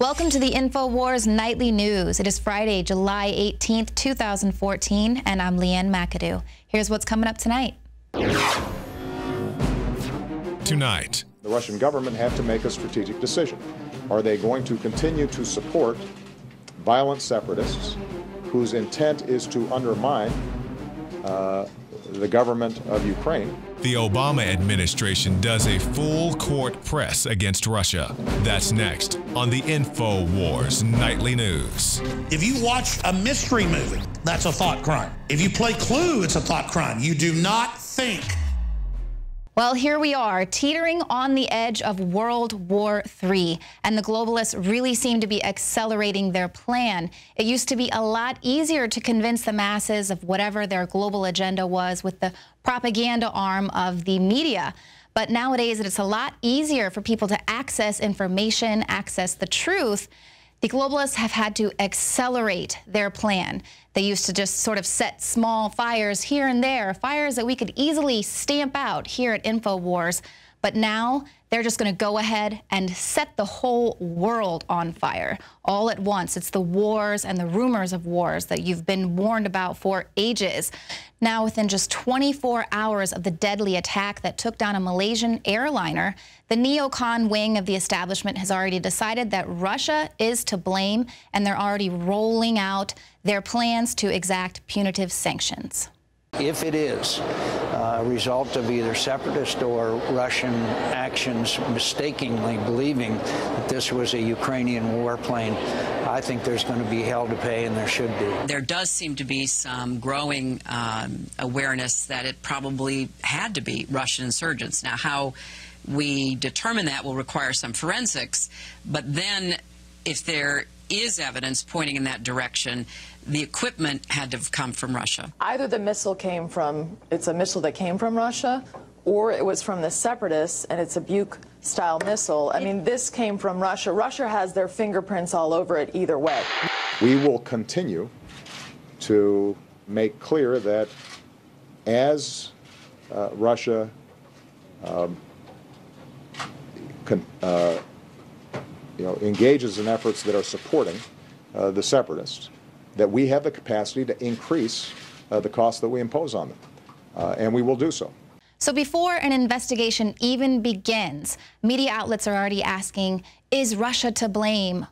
Welcome to the InfoWars Nightly News. It is Friday, July 18th, 2014, and I'm McAdoo. Here's what's coming up tonight. Tonight, the Russian government had to make a strategic decision. Are they going to continue to support violent separatists whose intent is to undermine the government of Ukraine? The Obama administration does a full court press against Russia. That's next on the InfoWars Nightly News. If you watch a mystery movie, that's a thought crime. If you play Clue, it's a thought crime. You do not think. Well, here we are, teetering on the edge of World War III, and the globalists really seem to be accelerating their plan. It used to be a lot easier to convince the masses of whatever their global agenda was with the propaganda arm of the media. But nowadays, it's a lot easier for people to access information, access the truth. The globalists have had to accelerate their plan. They used to just sort of set small fires here and there, fires that we could easily stamp out here at InfoWars. But now they're just going to go ahead and set the whole world on fire all at once. It's the wars and the rumors of wars that you've been warned about for ages. Now, within just 24 hours of the deadly attack that took down a Malaysian airliner, the Neocon wing of the establishment has already decided that Russia is to blame, and they're already rolling out their plans to exact punitive sanctions. If it is a result of either separatist or Russian actions mistakenly believing that this was a Ukrainian warplane, I think there's going to be hell to pay, and there should be. There does seem to be some growing awareness that it probably had to be Russian insurgents. Now, how we determine that will require some forensics, but then if there is evidence pointing in that direction, the equipment had to have come from Russia. Either the missile came from, it's a missile that came from Russia, or it was from the separatists, and it's a Buke-style missile. I mean, this came from Russia. Russia has their fingerprints all over it either way. We will continue to make clear that as Russia engages in efforts that are supporting the separatists, that we have the capacity to increase the cost that we impose on them, and we will do so. So before an investigation even begins, media outlets are already asking, is Russia to blame? ?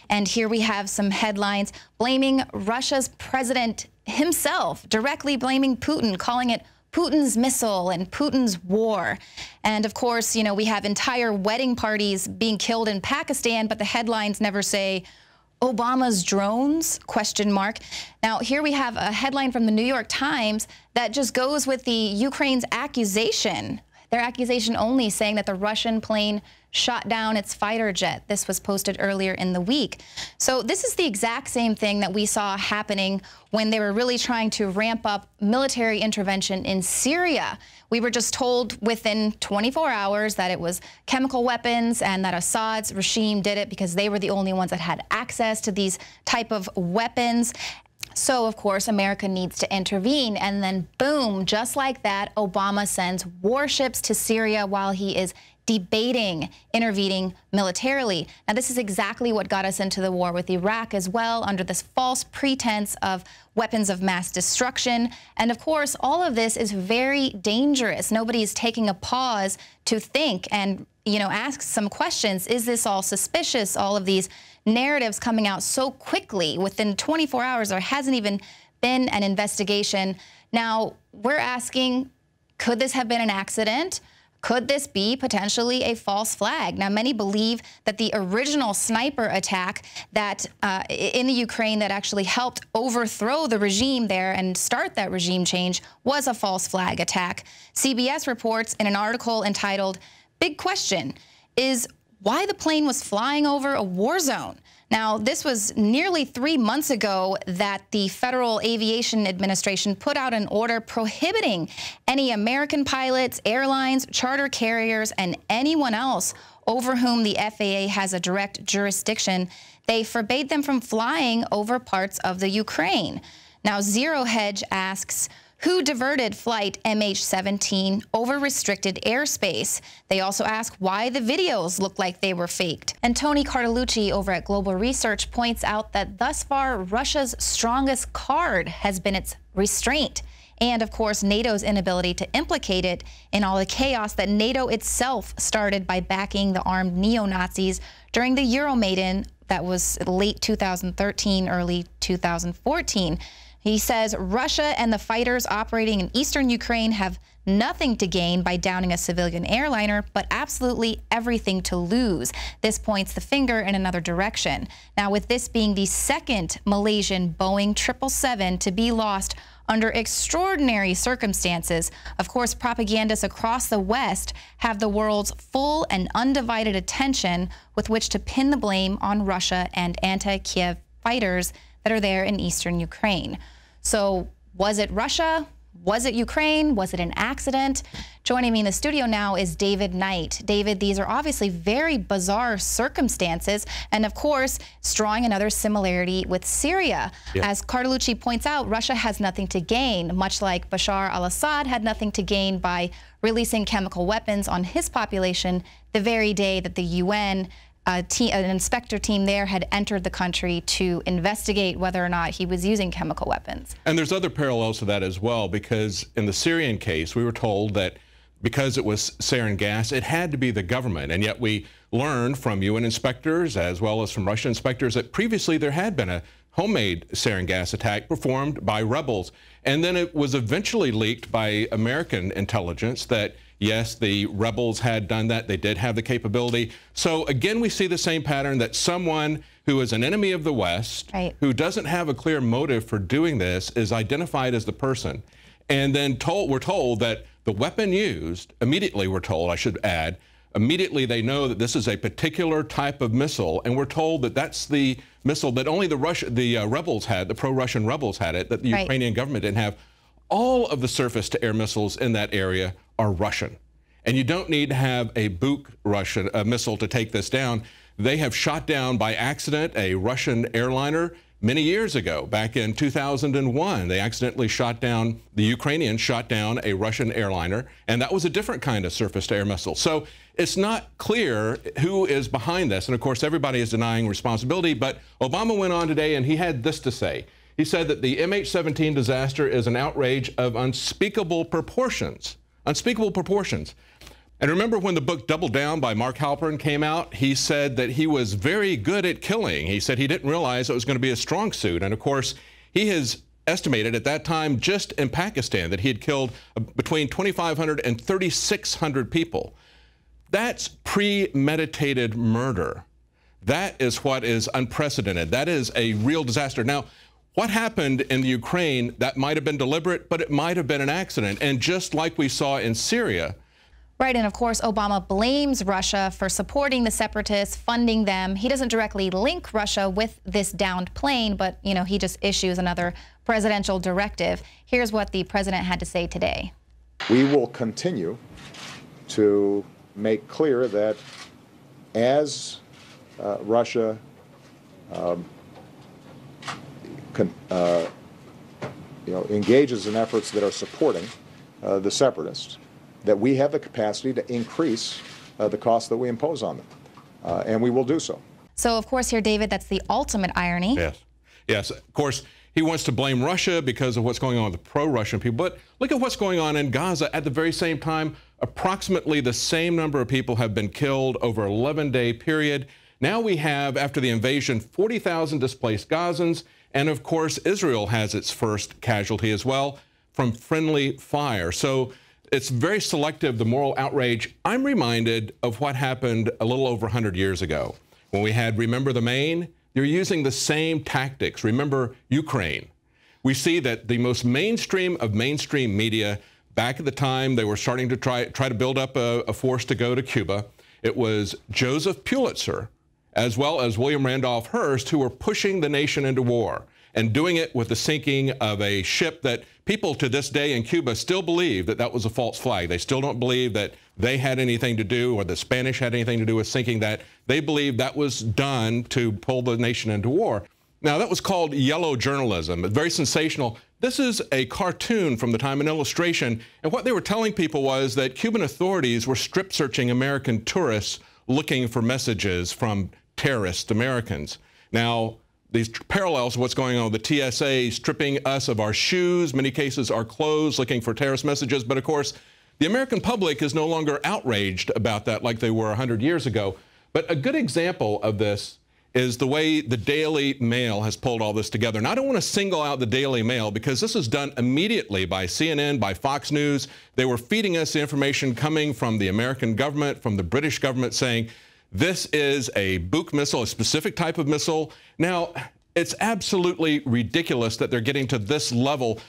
And here we have some headlines blaming Russia's president himself, directly blaming Putin, calling it Putin's missile and Putin's war. And of course, you know, we have entire wedding parties being killed in Pakistan, but the headlines never say Obama's drones ? Now, here we have a headline from the New York Times that just goes with the Ukraine's accusation. Their accusation only saying that the Russian plane shot down its fighter jet. This was posted earlier in the week. So this is the exact same thing that we saw happening when they were really trying to ramp up military intervention in Syria. We were just told within 24 hours that it was chemical weapons and that Assad's regime did it because they were the only ones that had access to these type of weapons. So, of course, America needs to intervene. And then, boom, just like that, Obama sends warships to Syria while he is debating intervening militarily. Now, this is exactly what got us into the war with Iraq as well, under this false pretense of weapons of mass destruction. And of course, all of this is very dangerous. Nobody is taking a pause to think and, you know, ask some questions. Is this all suspicious? All of these narratives coming out so quickly within 24 hours. There hasn't even been an investigation. Now, we're asking, could this have been an accident? Could this be potentially a false flag? Now, many believe that the original sniper attack that in the Ukraine that actually helped overthrow the regime there and start that regime change was a false flag attack. CBS reports in an article entitled, "Big Question is why the plane was flying over a war zone." Now, this was nearly 3 months ago that the Federal Aviation Administration put out an order prohibiting any American pilots, airlines, charter carriers, and anyone else over whom the FAA has a direct jurisdiction. They forbade them from flying over parts of the Ukraine. Now, Zero Hedge asks, Who diverted flight MH17 over restricted airspace? They also ask why the videos look like they were faked. And Tony Cartolucci over at Global Research points out that thus far, Russia's strongest card has been its restraint. And of course, NATO's inability to implicate it in all the chaos that NATO itself started by backing the armed neo-Nazis during the Euromaidan that was late 2013, early 2014. He says Russia and the fighters operating in eastern Ukraine have nothing to gain by downing a civilian airliner, but absolutely everything to lose. This points the finger in another direction. Now, with this being the second Malaysian Boeing 777 to be lost under extraordinary circumstances, of course, propagandists across the West have the world's full and undivided attention with which to pin the blame on Russia and anti-Kiev fighters that are there in eastern Ukraine. So was it Russia? Was it Ukraine? Was it an accident? Joining me in the studio now is David Knight. David, these are obviously very bizarre circumstances, and of course, drawing another similarity with Syria. Yeah. As Cartolucci points out, Russia has nothing to gain, much like Bashar al-Assad had nothing to gain by releasing chemical weapons on his population the very day that the UN an inspector team there had entered the country to investigate whether or not he was using chemical weapons. And there's other parallels to that as well, because in the Syrian case, we were told that because it was sarin gas, it had to be the government. And yet we learned from UN inspectors as well as from Russian inspectors that previously there had been a homemade sarin gas attack performed by rebels. And then it was eventually leaked by American intelligence that, yes, the rebels had done that. They did have the capability. So again, we see the same pattern that someone who is an enemy of the West, right, who doesn't have a clear motive for doing this, is identified as the person. And then we're told that the weapon used, immediately we're told, I should add, immediately they know that this is a particular type of missile, and we're told that that's the missile that only the rebels had, the pro-Russian rebels had it, that the Ukrainian government didn't have. All of the surface-to-air missiles in that area are Russian. And you don't need to have a Buk Russian missile to take this down. They have shot down by accident a Russian airliner many years ago. Back in 2001, they accidentally shot down, the Ukrainians shot down a Russian airliner, and that was a different kind of surface-to-air missile. So it's not clear who is behind this. And of course, everybody is denying responsibility. But Obama went on today and he had this to say. He said that the MH17 disaster is an outrage of unspeakable proportions. Unspeakable proportions. And remember when the book Double Down by Mark Halpern came out, he said that he was very good at killing. He said he didn't realize it was going to be a strong suit. And of course, he has estimated at that time just in Pakistan that he had killed between 2,500 and 3,600 people. That's premeditated murder. That is what is unprecedented. That is a real disaster. Now, what happened in the Ukraine, that might have been deliberate, but it might have been an accident. And just like we saw in Syria. Right, and of course, Obama blames Russia for supporting the separatists, funding them. He doesn't directly link Russia with this downed plane, but, you know, he just issues another presidential directive. Here's what the president had to say today. We will continue to make clear that as Russia engages in efforts that are supporting the separatists, that we have the capacity to increase the cost that we impose on them, and we will do so. So, of course, here, David, that's the ultimate irony. Yes. Yes, of course, he wants to blame Russia because of what's going on with the pro-Russian people. But look at what's going on in Gaza. At the very same time, approximately the same number of people have been killed over an 11-day period. Now we have, after the invasion, 40,000 displaced Gazans. And of course, Israel has its first casualty as well from friendly fire. So it's very selective, the moral outrage. I'm reminded of what happened a little over 100 years ago when we had Remember the Maine. You're using the same tactics. Remember Ukraine. We see that the most mainstream of mainstream media, back at the time they were starting to try to build up a force to go to Cuba, it was Joseph Pulitzer as well as William Randolph Hearst who were pushing the nation into war and doing it with the sinking of a ship that people to this day in Cuba still believe that that was a false flag. They still don't believe that they had anything to do or the Spanish had anything to do with sinking that. They believe that was done to pull the nation into war. Now, that was called yellow journalism, very sensational. This is a cartoon from the time, an illustration, and what they were telling people was that Cuban authorities were strip searching American tourists looking for messages from terrorist Americans. Now, these parallels what's going on with the TSA stripping us of our shoes, many cases our clothes, looking for terrorist messages. But of course, the American public is no longer outraged about that like they were 100 years ago. But a good example of this is the way the Daily Mail has pulled all this together. And I don't want to single out the Daily Mail because this was done immediately by CNN, by Fox News. They were feeding us the information coming from the American government, from the British government, saying this is a Buk missile, a specific type of missile. Now, it's absolutely ridiculous that they're getting to this level.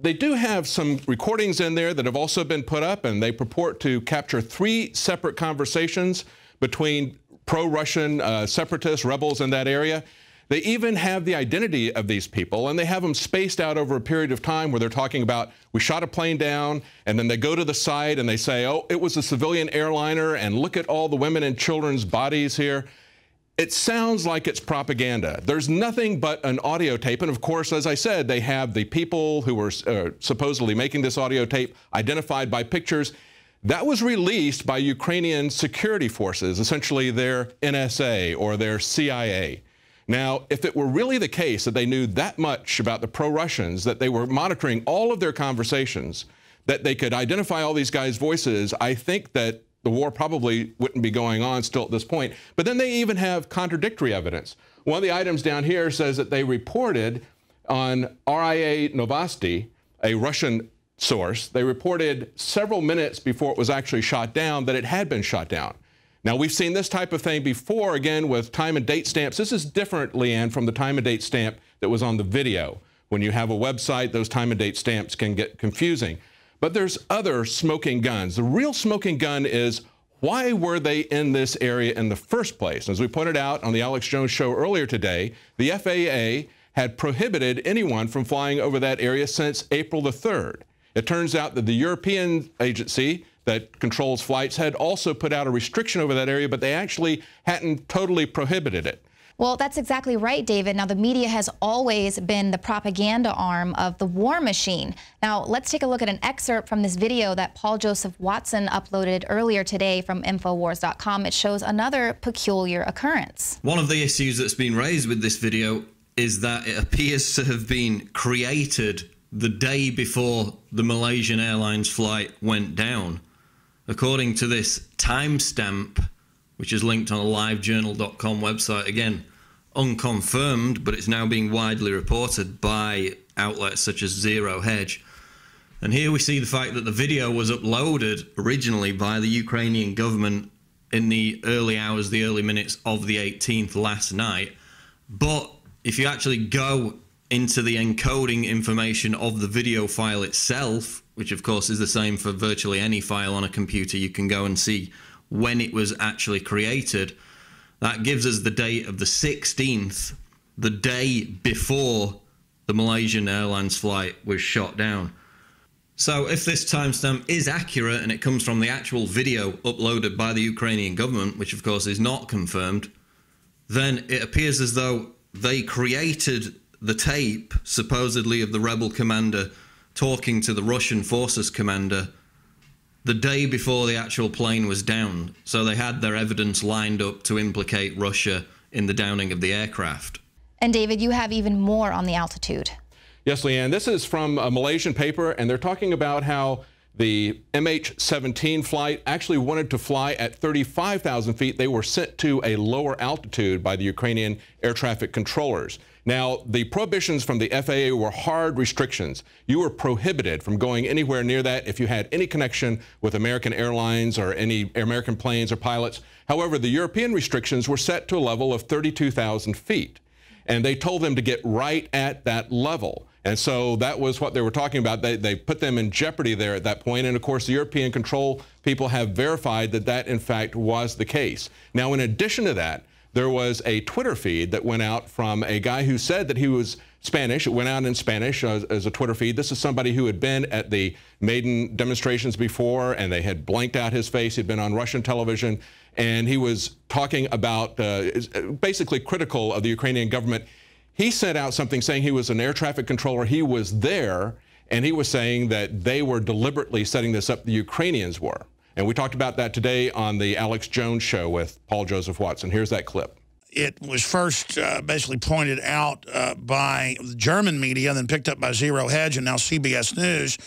They do have some recordings in there that have also been put up, and they purport to capture 3 separate conversations between pro-Russian separatists, rebels in that area. They even have the identity of these people, and they have them spaced out over a period of time where they're talking about, we shot a plane down, and then they go to the site and they say, oh, it was a civilian airliner, and look at all the women and children's bodies here. It sounds like it's propaganda. There's nothing but an audio tape, and of course, as I said, they have the people who were supposedly making this audio tape identified by pictures. That was released by Ukrainian security forces, essentially their NSA or their CIA. Now, if it were really the case that they knew that much about the pro-Russians, that they were monitoring all of their conversations, that they could identify all these guys' voices, I think that the war probably wouldn't be going on still at this point. But then they even have contradictory evidence. One of the items down here says that they reported on RIA Novosti, a Russian source, they reported several minutes before it was actually shot down that it had been shot down. Now, we've seen this type of thing before, again, with time and date stamps. This is different, Leanne, from the time and date stamp that was on the video. When you have a website, those time and date stamps can get confusing. But there's other smoking guns. The real smoking gun is, why were they in this area in the first place? As we pointed out on the Alex Jones show earlier today, the FAA had prohibited anyone from flying over that area since April the 3rd. It turns out that the European agency that controls flights had also put out a restriction over that area, but they actually hadn't totally prohibited it. Well, that's exactly right, David. Now, the media has always been the propaganda arm of the war machine. Now, let's take a look at an excerpt from this video that Paul Joseph Watson uploaded earlier today from Infowars.com. It shows another peculiar occurrence. One of the issues that's been raised with this video is that it appears to have been created the day before the Malaysian Airlines flight went down. According to this timestamp, which is linked on a livejournal.com website, again, unconfirmed, but it's now being widely reported by outlets such as Zero Hedge. And here we see the fact that the video was uploaded originally by the Ukrainian government in the early hours, the early minutes of the 18th last night. But if you actually go into the encoding information of the video file itself, which of course is the same for virtually any file on a computer, you can go and see when it was actually created. That gives us the date of the 16th, the day before the Malaysian Airlines flight was shot down. So if this timestamp is accurate and it comes from the actual video uploaded by the Ukrainian government, which of course is not confirmed, then it appears as though they created the tape, supposedly of the rebel commander talking to the Russian forces commander, the day before the actual plane was downed. So they had their evidence lined up to implicate Russia in the downing of the aircraft. And David, you have even more on the altitude. Yes, Leanne, this is from a Malaysian paper, and they're talking about how the MH17 flight actually wanted to fly at 35,000 feet. They were sent to a lower altitude by the Ukrainian air traffic controllers. Now, the prohibitions from the FAA were hard restrictions. You were prohibited from going anywhere near that if you had any connection with American Airlines or any American planes or pilots. However, the European restrictions were set to a level of 32,000 feet. And they told them to get right at that level. And so that was what they were talking about. They put them in jeopardy there at that point. And of course, the European control people have verified that that, in fact, was the case. Now, in addition to that, there was a Twitter feed that went out from a guy who said that he was Spanish. It went out in Spanish as a Twitter feed. This is somebody who had been at the Maidan demonstrations before, and they had blanked out his face. He'd been on Russian television, and he was talking about basically critical of the Ukrainian government. he sent out something saying he was an air traffic controller. He was there, and he was saying that they were deliberately setting this up, the Ukrainians were. And we talked about that today on the Alex Jones show with Paul Joseph Watson. Here's that clip. It was first basically pointed out by the German media and then picked up by Zero Hedge, and now CBS News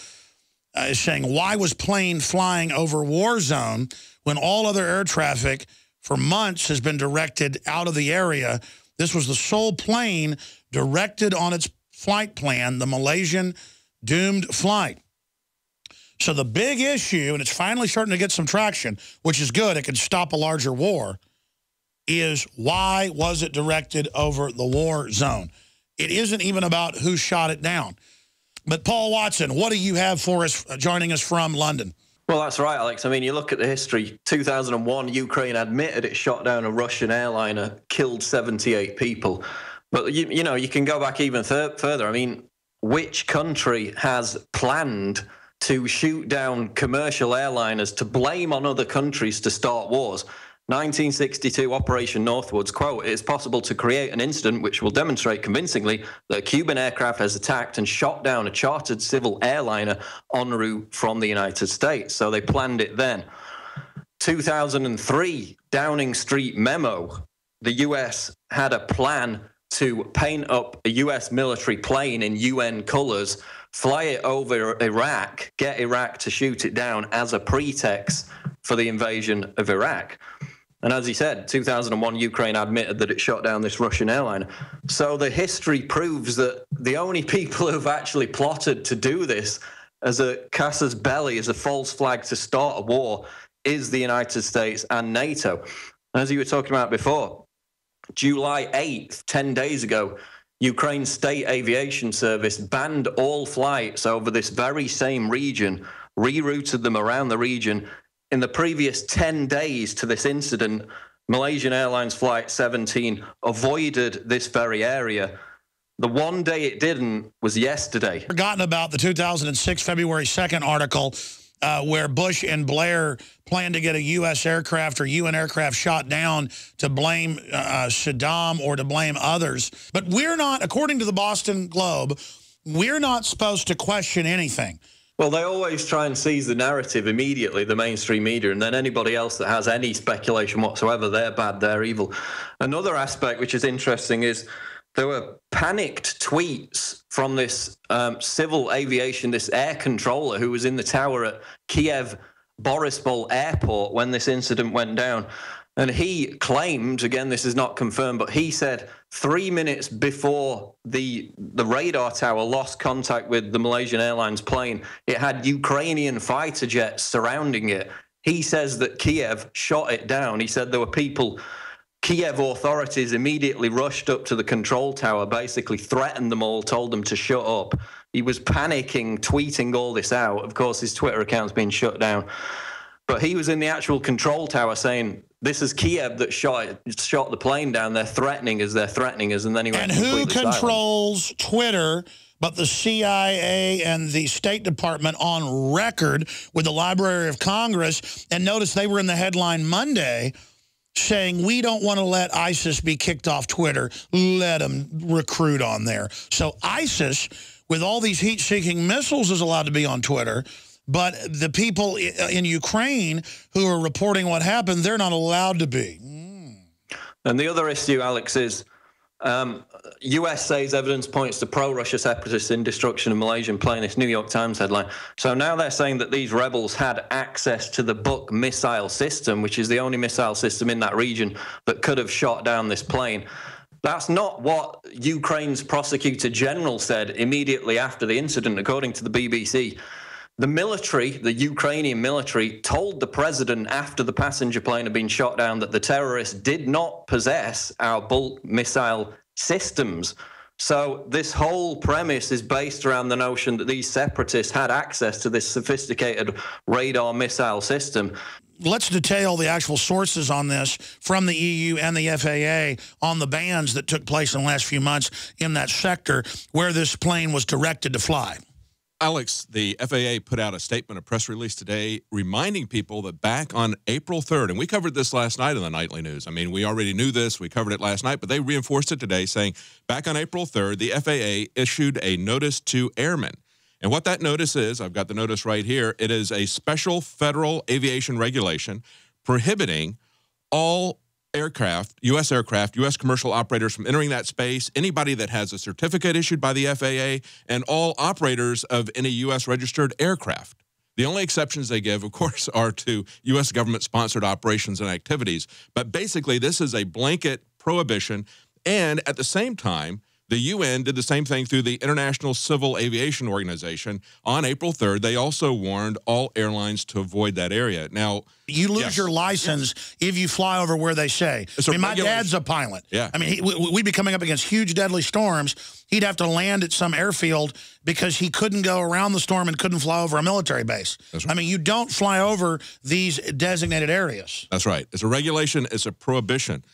is saying, why was plane flying over war zone when all other air traffic for months has been directed out of the area? This was the sole plane directed on its flight plan, the Malaysian doomed flight. So the big issue, and it's finally starting to get some traction, which is good, it could stop a larger war, is why was it directed over the war zone? It isn't even about who shot it down. But Paul Watson, what do you have for us joining us from London? Well, that's right, Alex. I mean, you look at the history. 2001, Ukraine admitted it shot down a Russian airliner, killed 78 people. But, you know, you can go back even further. I mean, which country has planned to shoot down commercial airliners to blame on other countries to start wars? 1962 Operation Northwoods, quote, "It is possible to create an incident which will demonstrate convincingly that a Cuban aircraft has attacked and shot down a chartered civil airliner en route from the United States." So they planned it then. 2003 Downing Street memo. The US had a plan to paint up a US military plane in UN colors, fly it over Iraq, get Iraq to shoot it down as a pretext for the invasion of Iraq. And as he said, 2001, Ukraine admitted that it shot down this Russian airliner. So the history proves that the only people who've actually plotted to do this as a casus belli, as a false flag to start a war, is the United States and NATO. And as you were talking about before, July 8th, 10 days ago, Ukraine's state aviation service banned all flights over this very same region, rerouted them around the region. In the previous 10 days to this incident, Malaysian Airlines Flight 17 avoided this very area. The one day it didn't was yesterday. Forgotten about the 2006 February 2nd article where Bush and Blair planned to get a U.S. aircraft or UN aircraft shot down to blame Saddam or to blame others. But we're not, according to the Boston Globe, we're not supposed to question anything. Well, they always try and seize the narrative immediately, the mainstream media, and then anybody else that has any speculation whatsoever, they're bad, they're evil. Another aspect which is interesting is there were panicked tweets from this civil aviation, this air controller who was in the tower at Kiev Borispol Airport when this incident went down. And he claimed, again, this is not confirmed, but he said 3 minutes before the radar tower lost contact with the Malaysian Airlines plane, it had Ukrainian fighter jets surrounding it. He says that Kiev shot it down. He said there were people, Kiev authorities immediately rushed up to the control tower, basically threatened them all, told them to shut up. He was panicking, tweeting all this out. Of course, his Twitter account's been shut down. But he was in the actual control tower saying, this is Kiev that shot the plane down. They're threatening us, and then he went. And who controls Twitter but the CIA and the State Department on record with the Library of Congress? And notice they were in the headline Monday saying, we don't want to let ISIS be kicked off Twitter. Let them recruit on there. So ISIS, with all these heat-seeking missiles, is allowed to be on Twitter. But the people in Ukraine who are reporting what happened, they're not allowed to be. And the other issue, Alex, is U.S. says evidence points to pro-Russia separatists in destruction of Malaysian plane. This New York Times headline. So now they're saying that these rebels had access to the Buk missile system, which is the only missile system in that region that could have shot down this plane. That's not what Ukraine's prosecutor general said immediately after the incident, according to the BBC. The military, the Ukrainian military, told the president after the passenger plane had been shot down that the terrorists did not possess our Buk missile systems. So this whole premise is based around the notion that these separatists had access to this sophisticated radar missile system. Let's detail the actual sources on this from the EU and the FAA on the bans that took place in the last few months in that sector where this plane was directed to fly. Alex, the FAA put out a statement, a press release today, reminding people that back on April 3rd, and we covered this last night in the Nightly News. I mean, we already knew this. We covered it last night, but they reinforced it today, saying back on April 3rd, the FAA issued a notice to airmen. And what that notice is, I've got the notice right here, it is a special federal aviation regulation prohibiting all aircraft, U.S. commercial operators from entering that space, anybody that has a certificate issued by the FAA, and all operators of any U.S. registered aircraft. The only exceptions they give, of course, are to U.S. government-sponsored operations and activities. But basically, this is a blanket prohibition, and at the same time, the UN did the same thing through the International Civil Aviation Organization. On April 3rd, they also warned all airlines to avoid that area. Now, you lose your license if you fly over where they say. I mean, my dad's a pilot. Yeah. I mean, we'd be coming up against huge, deadly storms. He'd have to land at some airfield because he couldn't go around the storm and couldn't fly over a military base. That's right. I mean, you don't fly over these designated areas. That's right. It's a regulation. It's a prohibition.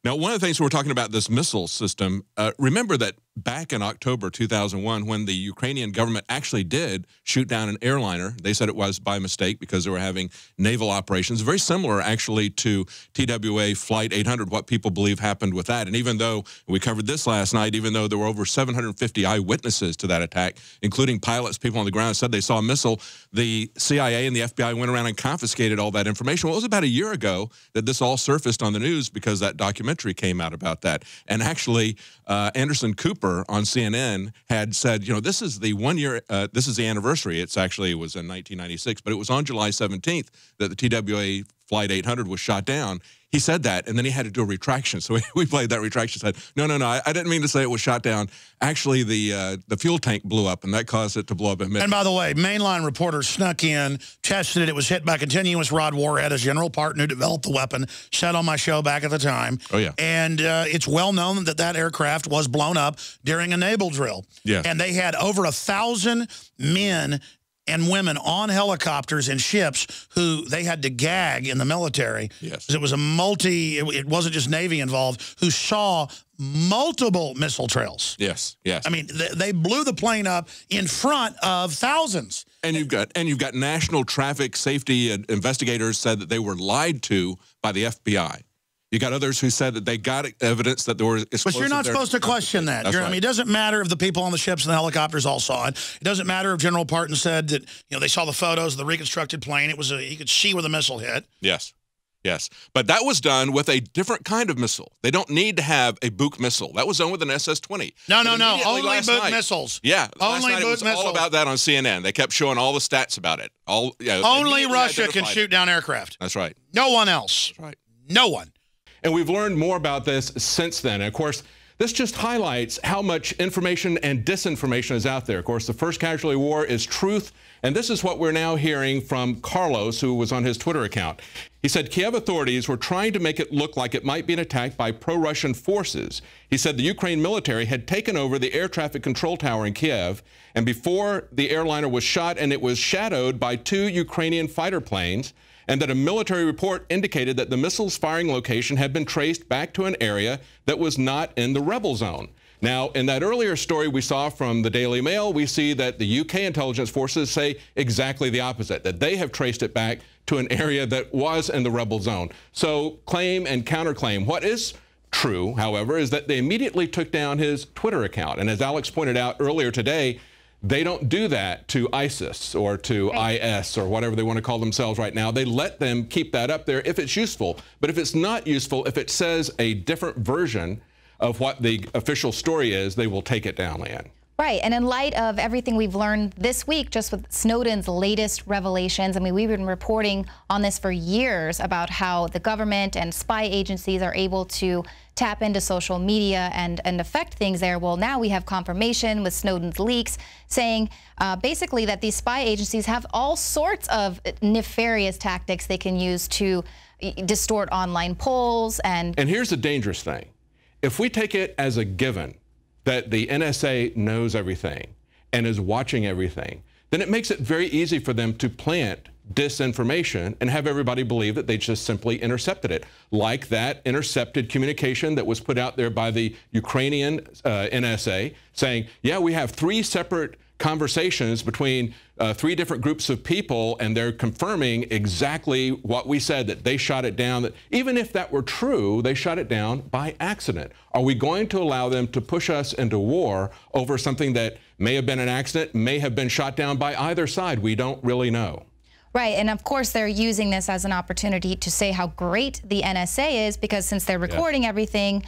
Now, one of the things we're talking about, this missile system, remember that back in October 2001, when the Ukrainian government actually did shoot down an airliner, they said it was by mistake because they were having naval operations, very similar actually to TWA Flight 800, what people believe happened with that. And even though, we covered this last night, even though there were over 750 eyewitnesses to that attack, including pilots, people on the ground said they saw a missile, the CIA and the FBI went around and confiscated all that information. Well, it was about a year ago that this all surfaced on the news because that documentary came out about that. And actually, Anderson Cooper on CNN had said, you know, this is the 1 year, this is the anniversary. It was in 1996, but it was on July 17th that the TWA Flight 800 was shot down. He said that, and then he had to do a retraction. So we played that retraction, said, no, I didn't mean to say it was shot down. Actually, the fuel tank blew up, and that caused it to blow up in mid. And by the way, mainline reporters snuck in, tested it. It was hit by continuous rod warhead, as General Parton, who developed the weapon, said on my show back at the time. Oh, yeah. And it's well known that that aircraft was blown up during a naval drill. Yeah. And they had over 1,000 men and women on helicopters and ships who they had to gag in the military. Yes. It was a it wasn't just Navy involved, who saw multiple missile trails. Yes. I mean, they blew the plane up in front of thousands. And you've got national traffic safety investigators said that they were lied to by the FBI. You got others who said that they got evidence that there were explosives. But you're not supposed to question that. Right. I mean, it doesn't matter if the people on the ships and the helicopters all saw it. It doesn't matter if General Parton said that, you know, they saw the photos of the reconstructed plane. It was you could see where the missile hit. Yes. But that was done with a different kind of missile. They don't need to have a Buk missile. That was done with an SS-20. No. Only Buk missiles. Yeah. Only Buk missiles. All about that on CNN. They kept showing all the stats about it. Only Russia can shoot down aircraft. That's right. No one else. That's right. No one. And we've learned more about this since then. And of course, this just highlights how much information and disinformation is out there. Of course, the first casualty of war is truth. And this is what we're now hearing from Carlos, who was on his Twitter account. He said Kiev authorities were trying to make it look like it might be an attack by pro-Russian forces. He said the Ukraine military had taken over the air traffic control tower in Kiev, and before the airliner was shot, and it was shadowed by 2 Ukrainian fighter planes, and that a military report indicated that the missile's firing location had been traced back to an area that was not in the rebel zone. Now, in that earlier story we saw from the Daily Mail, we see that the UK intelligence forces say exactly the opposite, that they have traced it back to an area that was in the rebel zone. So claim and counterclaim. What is true, however, is that they immediately took down his Twitter account. And as Alex pointed out earlier today, they don't do that to ISIS or to IS or whatever they want to call themselves right now. They let them keep that up there if it's useful. But if it's not useful, if it says a different version of what the official story is, they will take it down, Leanne. Right, and in light of everything we've learned this week, just with Snowden's latest revelations, I mean, we've been reporting on this for years about how the government and spy agencies are able to tap into social media and affect things there. Well, now we have confirmation with Snowden's leaks saying basically that these spy agencies have all sorts of nefarious tactics they can use to distort online polls. And here's the dangerous thing. If we take it as a given that the NSA knows everything and is watching everything, then it makes it very easy for them to plant disinformation and have everybody believe that they just simply intercepted it. Like that intercepted communication that was put out there by the Ukrainian NSA saying, yeah, we have 3 separate conversations between 3 different groups of people, and they're confirming exactly what we said, that they shot it down, that even if that were true, they shot it down by accident. Are we going to allow them to push us into war over something that may have been an accident, may have been shot down by either side? We don't really know. Right, and of course they're using this as an opportunity to say how great the NSA is, because since they're recording everything,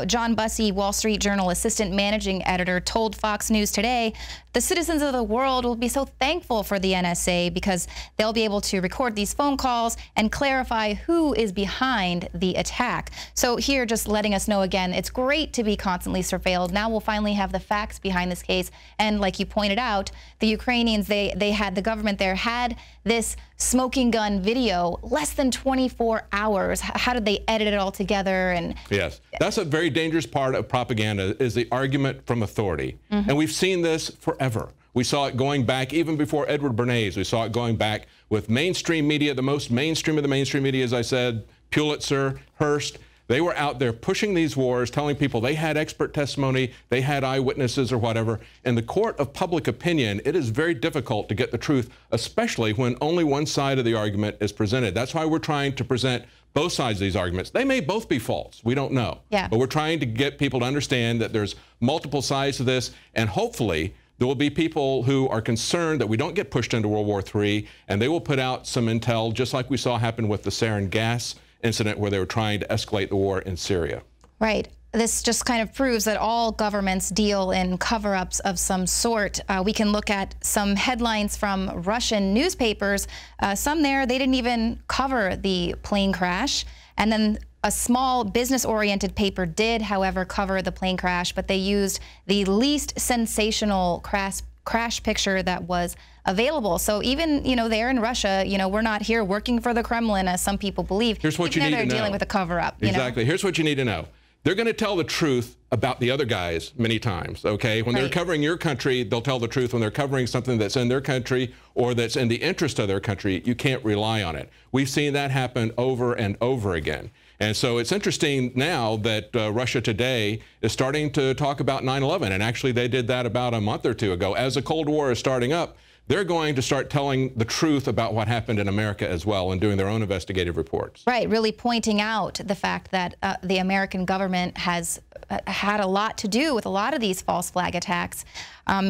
John Bussey, Wall Street Journal assistant managing editor, told Fox News today, the citizens of the world will be so thankful for the NSA because they'll be able to record these phone calls and clarify who is behind the attack. So here, just letting us know again, it's great to be constantly surveilled. Now we'll finally have the facts behind this case. And like you pointed out, the Ukrainians, they had, the government there had this smoking gun video less than 24 hours. How did they edit it all together? And yes, that's a very dangerous part of propaganda, is the argument from authority. And we've seen this forever. We saw it going back even before Edward Bernays. We saw it going back with mainstream media, the most mainstream of the mainstream media, as I said, Pulitzer, Hearst. They were out there pushing these wars, telling people they had expert testimony, they had eyewitnesses or whatever. In the court of public opinion, it is very difficult to get the truth, especially when only one side of the argument is presented. That's why we're trying to present both sides of these arguments. They may both be false. We don't know. But we're trying to get people to understand that there's multiple sides to this, and hopefully there will be people who are concerned that we don't get pushed into World War III, and they will put out some intel, just like we saw happen with the sarin gas incident, where they were trying to escalate the war in Syria. Right. This just kind of proves that all governments deal in cover-ups of some sort. We can look at some headlines from Russian newspapers. Some there, they didn't even cover the plane crash. And then a small business-oriented paper did, however, cover the plane crash, but they used the least sensational crash picture that was available. So even, you know, there in Russia, you know, we're not here working for the Kremlin, as some people believe. Here's what you need to know. They're dealing with a cover-up. Exactly. Here's what you need to know. They're going to tell the truth about the other guys many times, okay? When they're covering your country, they'll tell the truth. When they're covering something that's in their country or that's in the interest of their country, you can't rely on it. We've seen that happen over and over again. And so it's interesting now that Russia Today is starting to talk about 9/11, and actually they did that about a month or two ago. As the Cold War is starting up, they're going to start telling the truth about what happened in America as well and doing their own investigative reports. Right, really pointing out the fact that the American government has had a lot to do with a lot of these false flag attacks.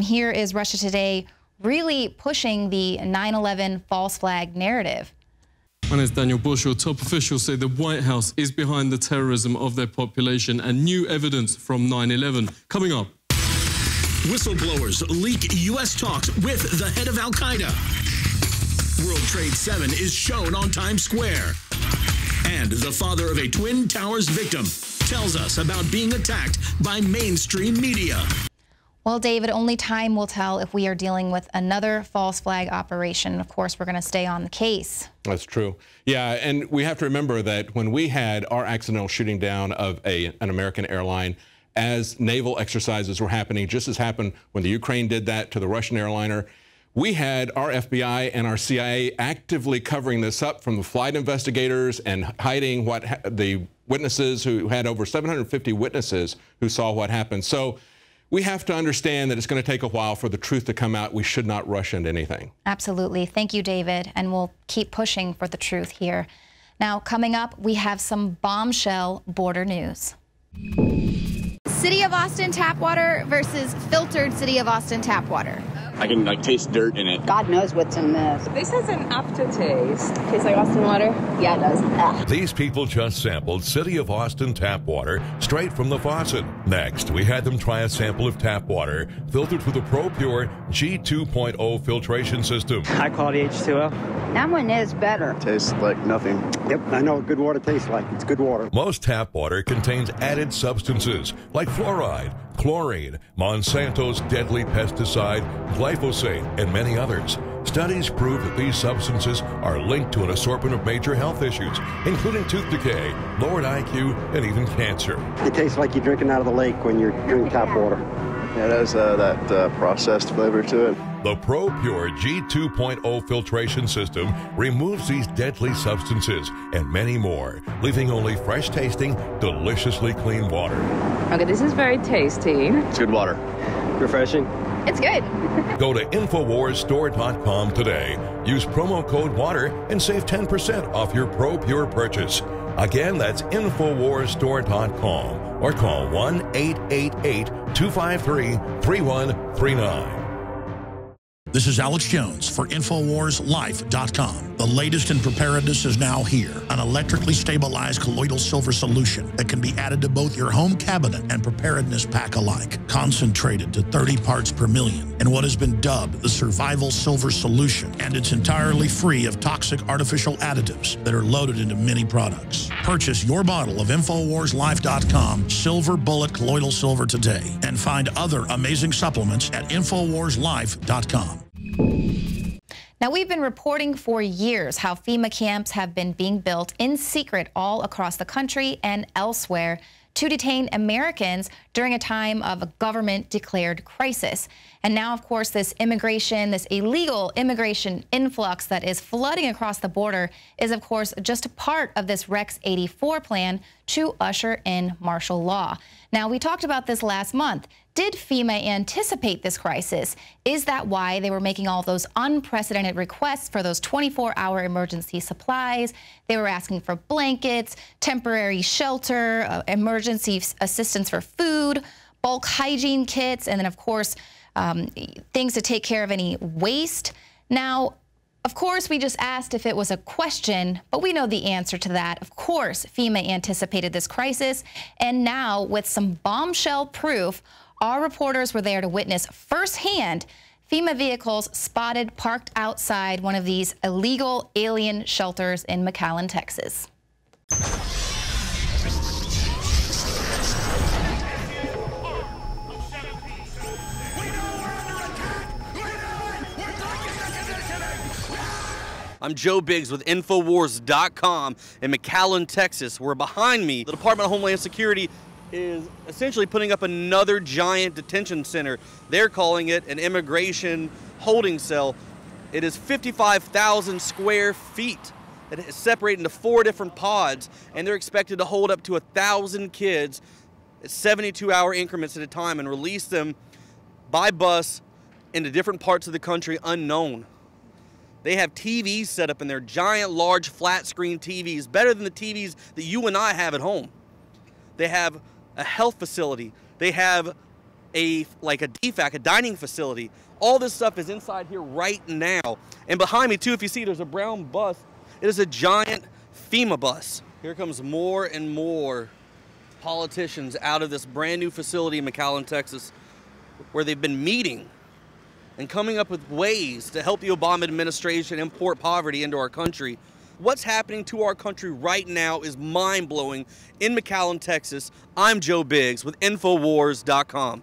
Here is Russia Today really pushing the 9/11 false flag narrative. My name is Daniel Bush. Your top officials say the White House is behind the terrorism of their population and new evidence from 9/11. Coming up. Whistleblowers leak U.S. talks with the head of Al-Qaeda. World Trade 7 is shown on Times Square. And the father of a Twin Towers victim tells us about being attacked by mainstream media. Well, David, only time will tell if we are dealing with another false flag operation. Of course, we're going to stay on the case. That's true. Yeah, and we have to remember that when we had our accidental shooting down of an American airline, as naval exercises were happening, just as happened when the Ukraine did that to the Russian airliner, we had our FBI and our CIA actively covering this up, from the flight investigators and hiding the witnesses, who had over 750 witnesses who saw what happened. So we have to understand that it's going to take a while for the truth to come out. We should not rush into anything. Absolutely. Thank you, David. And we'll keep pushing for the truth here. Now, coming up, we have some bombshell border news. City of Austin tap water versus filtered City of Austin tap water. I can taste dirt in it. God knows what's in this. This has an aftertaste. Tastes like Austin water? Yeah, it does. Ugh. These people just sampled City of Austin tap water straight from the faucet. Next, we had them try a sample of tap water filtered through the ProPure G2.0 filtration system. High quality H2O. That one is better. Tastes like nothing. Yep, I know what good water tastes like. It's good water. Most tap water contains added substances like fluoride, chlorine, Monsanto's deadly pesticide, glyphosate, and many others. Studies prove that these substances are linked to an assortment of major health issues, including tooth decay, lowered IQ, and even cancer. It tastes like you're drinking out of the lake when you're drinking tap water. Yeah, it has that processed flavor to it. The ProPure G2.0 filtration system removes these deadly substances and many more, leaving only fresh-tasting, deliciously clean water. Okay, this is very tasty. It's good water. Refreshing. It's good. Go to InfoWarsStore.com today. Use promo code WATER and save 10% off your Pro Pure purchase. Again, that's InfoWarsStore.com or call 1-888-253-3139. This is Alex Jones for InfoWarsLife.com. The latest in preparedness is now here. An electrically stabilized colloidal silver solution that can be added to both your home cabinet and preparedness pack alike. Concentrated to 30 parts per million in what has been dubbed the survival silver solution. And it's entirely free of toxic artificial additives that are loaded into many products. Purchase your bottle of InfoWarsLife.com Silver Bullet Colloidal Silver today and find other amazing supplements at InfoWarsLife.com. Now, we've been reporting for years how FEMA camps have been being built in secret all across the country and elsewhere to detain Americans during a time of a government-declared crisis. And now, of course, this illegal immigration influx that is flooding across the border is, of course, just a part of this Rex 84 plan to usher in martial law. Now, we talked about this last month. Did FEMA anticipate this crisis? Is that why they were making all those unprecedented requests for those 24-hour emergency supplies? They were asking for blankets, temporary shelter, emergency assistance for food, bulk hygiene kits, and then, of course, things to take care of any waste. Now, of course, we just asked if it was a question, but we know the answer to that. Of course, FEMA anticipated this crisis, and now with some bombshell proof, our reporters were there to witness firsthand FEMA vehicles spotted parked outside one of these illegal alien shelters in McAllen, Texas. I'm Joe Biggs with Infowars.com in McAllen, Texas, where behind me, the Department of Homeland Security is essentially putting up another giant detention center. They're calling it an immigration holding cell. It is 55,000 square feet. It is separated into 4 different pods, and they're expected to hold up to 1,000 kids at 72-hour increments at a time and release them by bus into different parts of the country unknown. They have TVs set up in there, giant, large, flat-screen TVs, better than the TVs that you and I have at home. They have a health facility. They have a DFAC, a dining facility. All this stuff is inside here right now. And behind me, too, if you see, there's a brown bus. It is a giant FEMA bus. Here comes more and more politicians out of this brand new facility in McAllen, Texas, where they've been meeting and coming up with ways to help the Obama administration import poverty into our country. What's happening to our country right now is mind-blowing. In McAllen, Texas, I'm Joe Biggs with Infowars.com.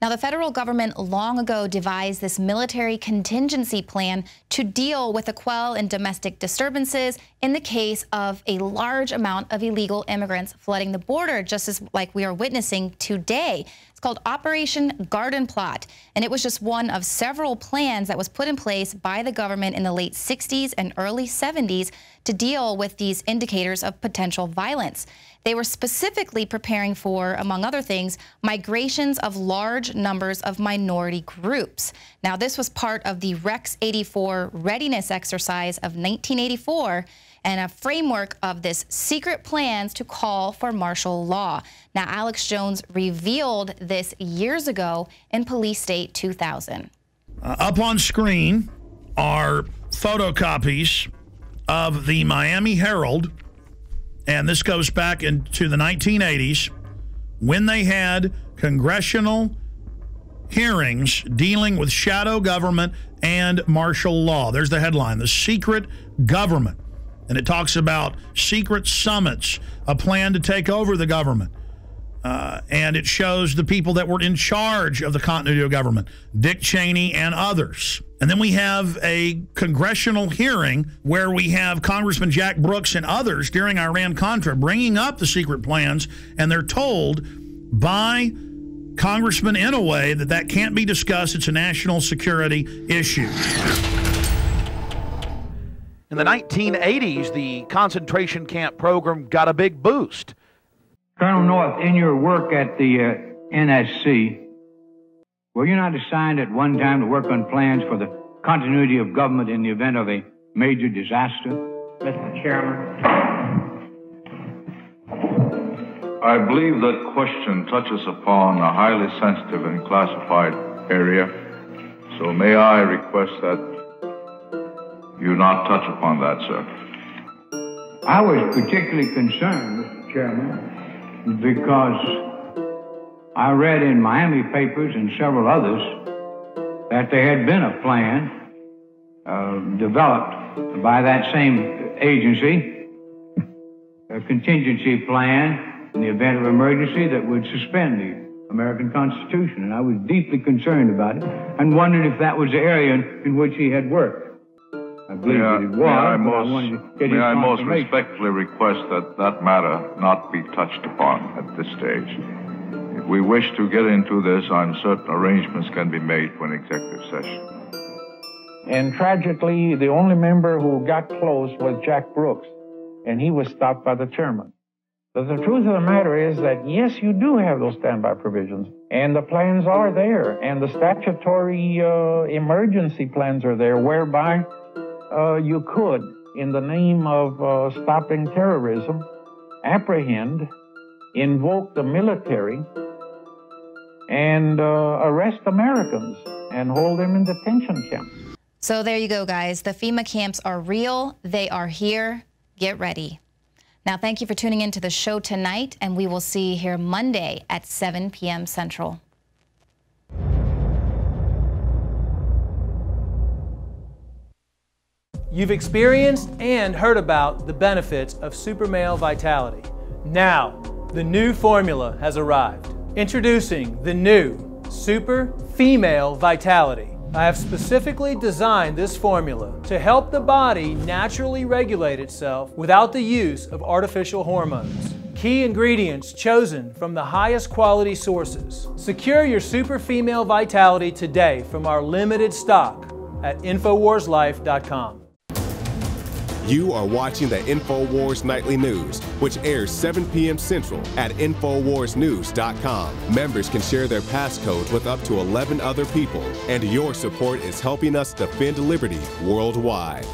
Now, the federal government long ago devised this military contingency plan to deal with the quell and domestic disturbances in the case of a large amount of illegal immigrants flooding the border, just as like we are witnessing today. It's called Operation Garden Plot, and it was just one of several plans that was put in place by the government in the late 60s and early 70s to deal with these indicators of potential violence. They were specifically preparing for, among other things, migrations of large numbers of minority groups. Now, this was part of the Rex 84 readiness exercise of 1984 and a framework of this secret plans to call for martial law. Now, Alex Jones revealed this years ago in Police State 2000. Up on screen are photocopies of the Miami Herald, and this goes back into the 1980s when they had congressional hearings dealing with shadow government and martial law. There's the headline, The Secret Government. And it talks about secret summits, a plan to take over the government. And it shows the people that were in charge of the continuity of government, Dick Cheney and others. And then we have a congressional hearing where we have Congressman Jack Brooks and others during Iran-Contra bringing up the secret plans, and they're told by Congressman in a way that that can't be discussed. It's a national security issue. In the 1980s, the concentration camp program got a big boost. Colonel North, in your work at the NSC, Were you not assigned at one time to work on plans for the continuity of government in the event of a major disaster? Mr. Chairman. I believe that question touches upon a highly sensitive and classified area, so may I request that you not touch upon that, sir. I was particularly concerned, Mr. Chairman, because I read in Miami papers and several others that there had been a plan developed by that same agency, a contingency plan in the event of emergency that would suspend the American Constitution. And I was deeply concerned about it and wondered if that was the area in which he had worked. I believe that it was, but I wanted to get his May I most confirmation. respectfully request that that matter not be touched upon at this stage. If we wish to get into this, I'm certain arrangements can be made for an executive session. And tragically, the only member who got close was Jack Brooks, and he was stopped by the chairman. But the truth of the matter is that, yes, you do have those standby provisions, and the plans are there, and the statutory emergency plans are there, whereby you could, in the name of stopping terrorism, apprehend, invoke the military, and arrest Americans and hold them in detention camps. So there you go, guys. The FEMA camps are real. They are here. Get ready. Now, thank you for tuning in to the show tonight, and we will see you here Monday at 7 p.m. Central. You've experienced and heard about the benefits of super male vitality. Now, the new formula has arrived. Introducing the new Super Female Vitality. I have specifically designed this formula to help the body naturally regulate itself without the use of artificial hormones. Key ingredients chosen from the highest quality sources. Secure your Super Female Vitality today from our limited stock at InfoWarsLife.com. You are watching the InfoWars Nightly News, which airs 7 p.m. Central at InfoWarsNews.com. Members can share their passcodes with up to 11 other people, and your support is helping us defend liberty worldwide.